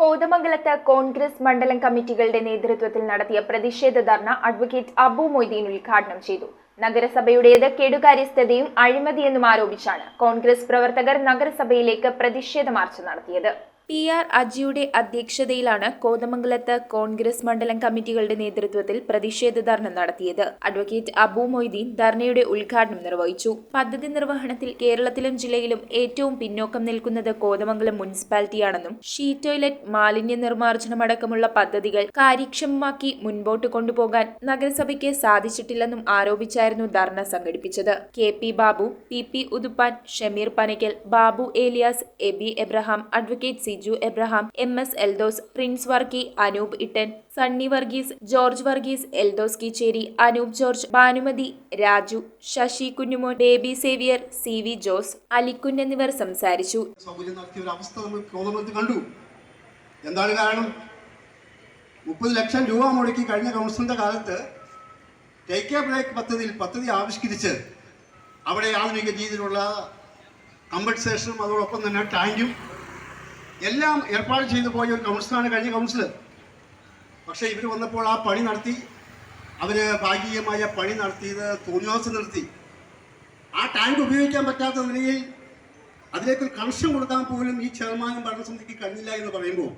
കോതമംഗലത്ത് കോൺഗ്രസ് മണ്ഡലം കമ്മിറ്റികളുടെ നേതൃത്വത്തിൽ നടത്തിയ പ്രതിഷേധ ധർണ അഡ്വക്കേറ്റ് അബു മൊയ്തീൻ ഉദ്ഘാടനം ചെയ്തു. നഗരസഭയുടേത് കെടുകാര്യസ്ഥതയും അഴിമതിയെന്നും ആരോപിച്ചാണ് കോൺഗ്രസ് പ്രവർത്തകർ നഗരസഭയിലേക്ക് പ്രതിഷേധ മാർച്ച് നടത്തിയത്. PR അജിയുടെ അധ്യക്ഷതയിലാണ് കോതമംഗലത്ത് കോൺഗ്രസ് മണ്ഡലം കമ്മിറ്റികളുടെ നേതൃത്വത്തിൽ പ്രതിഷേധ ധർണ നടത്തിയത്. അഡ്വക്കേറ്റ് അബു മൊയ്തീൻ ധർണയുടെ ഉദ്ഘാടനം നിർവഹിച്ചു. പദ്ധതി നിർവഹണത്തിൽ കേരളത്തിലും ജില്ലയിലും ഏറ്റവും പിന്നോക്കം നിൽക്കുന്നത് കോതമംഗലം മുനിസിപ്പാലിറ്റിയാണെന്നും ഷീറ്റ് ടോയ്ലറ്റ്, മാലിന്യ നിർമ്മാർജ്ജനമടക്കമുള്ള പദ്ധതികൾ കാര്യക്ഷമമാക്കി മുൻപോട്ട് കൊണ്ടുപോകാൻ നഗരസഭയ്ക്ക് സാധിച്ചിട്ടില്ലെന്നും ആരോപിച്ചായിരുന്നു ധർണ സംഘടിപ്പിച്ചത്. KP Babu, PP Uthuppan, Shameer Panakkal, Babu Eliyas, Eby Abraham, advocate Siju Abraham, MS Eldhose, Prince Varkey, Anoop Ittan, Sunny Varghese, George Varghese, Eldhose Keecheri, Anoop George, Bhanumathi, Raju, Sasi Kunjumon, Baby Xavier, CV Jose, Alikkun എന്നിവർ സംസാരിച്ചു. എന്താണ് കാരണം? 30 ലക്ഷം രൂപ മുടക്കി കഴിഞ്ഞ കൗൺസിലിന്റെ കാലത്ത് ടേക്ക് എ ബ്രേക്ക് പദ്ധതി ആവിഷ്കരിച്ച് അവിടെ ആധുനിക രീതിയിലുള്ള കമ്പൻസേഷനും അതോടൊപ്പം തന്നെ ടാങ്കും എല്ലാം ഏർപ്പാട് ചെയ്തു പോയ ഒരു കൗൺസിലാണ് കഴിഞ്ഞ കൗൺസിൽ. പക്ഷേ ഇവർ വന്നപ്പോൾ ആ പണി നടത്തി, അവർ ഭാഗികമായ പണി നടത്തിയത് തോന്നിവാസം നിർത്തി. ആ ടാങ്ക് ഉപയോഗിക്കാൻ പറ്റാത്ത നിലയിൽ അതിലേക്കൊരു കണക്ഷൻ കൊടുക്കാൻ പോലും ഈ ചെയർമാനും ഭരണസമിതിക്ക് കഴിഞ്ഞില്ല എന്ന് പറയുമ്പോൾ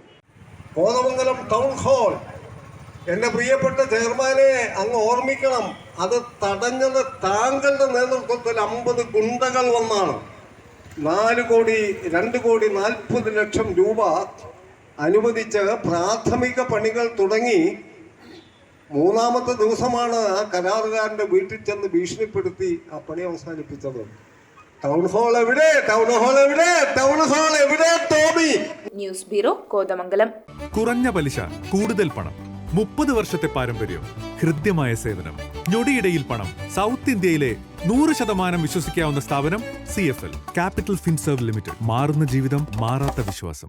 കോതമംഗലം ടൗൺ ഹാൾ, എൻ്റെ പ്രിയപ്പെട്ട ചെയർമാനെ അങ്ങ് ഓർമ്മിക്കണം, അത് തടഞ്ഞത് താങ്കളുടെ നേതൃത്വത്തിൽ 50 ഗുണ്ടകൾ വന്നാണ്. 2 കോടി 40 ലക്ഷം രൂപ അനുവദിച്ച് പ്രാഥമിക പണികൾ തുടങ്ങി 3-ാമത്തെ ദിവസമാണ് ആ കരാറുകാരൻ്റെ വീട്ടിൽ ചെന്ന് ഭീഷണിപ്പെടുത്തി ആ പണി അവസാനിപ്പിച്ചത്. ടൗൺ ഹാൾ എവിടെ? ടൗൺ ഹാൾ എവിടെ? ടൗൺ ഹാൾ എവിടെ? ടോമി. News bureau, Kothamangalam. കുറഞ്ഞ പലിശ, കൂടുതൽ പണം, 30 വർഷത്തെ പാരമ്പര്യം, ഹൃദ്യമായ സേവനം, ഞൊടിയിടയിൽ പണം. സൗത്ത് ഇന്ത്യയിലെ 100% വിശ്വസിക്കാവുന്ന സ്ഥാപനം CFL, ക്യാപിറ്റൽ ഫിൻസർവ് ലിമിറ്റഡ്. മാറുന്ന ജീവിതം, മാറാത്ത വിശ്വാസം.